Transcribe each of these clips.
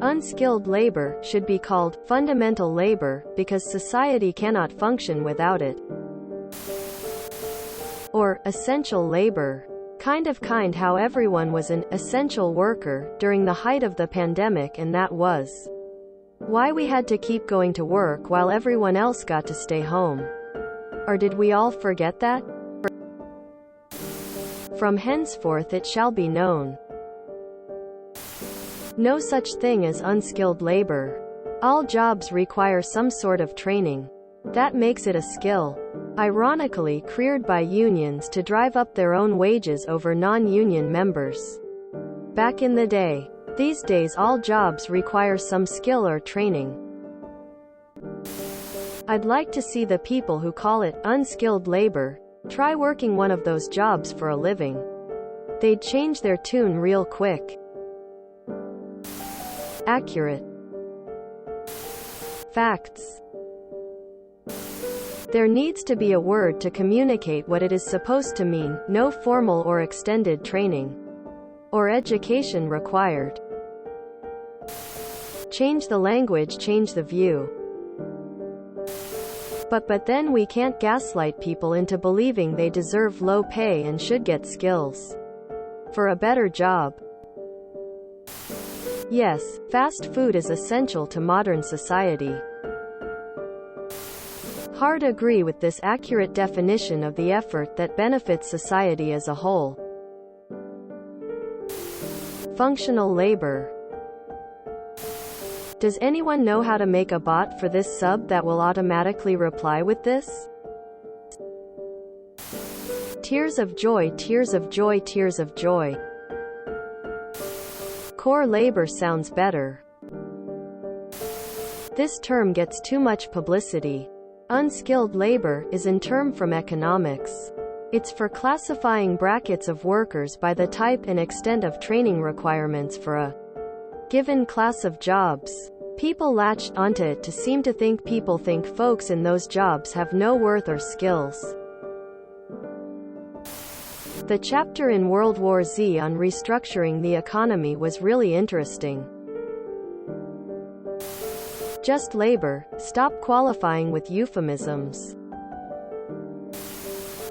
Unskilled labor should be called fundamental labor because society cannot function without it. Or essential labor. Kind how everyone was an essential worker during the height of the pandemic, and that was why we had to keep going to work while everyone else got to stay home. Or did we all forget that? From henceforth it shall be known. No such thing as unskilled labor. All jobs require some sort of training. That makes it a skill. Ironically created by unions to drive up their own wages over non-union members. Back in the day. These days all jobs require some skill or training. I'd like to see the people who call it unskilled labor try working one of those jobs for a living. They'd change their tune real quick. Accurate. Facts. There needs to be a word to communicate what it is supposed to mean, no formal or extended training or education required. Change the language, change the view. But then we can't gaslight people into believing they deserve low pay and should get skills for a better job. Yes, fast food is essential to modern society. Hard agree with this accurate definition of the effort that benefits society as a whole. Functional labor. Does anyone know how to make a bot for this sub that will automatically reply with this? Tears of joy, tears of joy, tears of joy. Core labor sounds better. This term gets too much publicity. Unskilled labor is a term from economics. It's for classifying brackets of workers by the type and extent of training requirements for a given class of jobs. People latched onto it to seem to think people think folks in those jobs have no worth or skills. The chapter in World War Z on restructuring the economy was really interesting. Just labor, stop qualifying with euphemisms.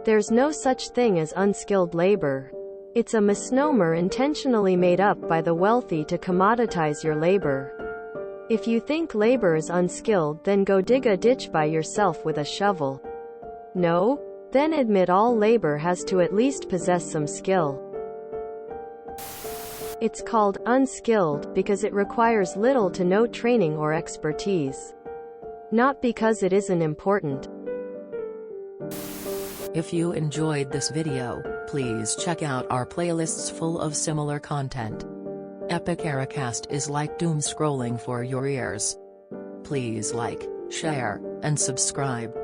There's no such thing as unskilled labor. It's a misnomer intentionally made up by the wealthy to commoditize your labor. If you think labor is unskilled, then go dig a ditch by yourself with a shovel. No? Then admit all labor has to at least possess some skill. It's called unskilled because it requires little to no training or expertise. Not because it isn't important. If you enjoyed this video, please check out our playlists full of similar content. Epic Ericast is like doom scrolling for your ears. Please like, share, and subscribe.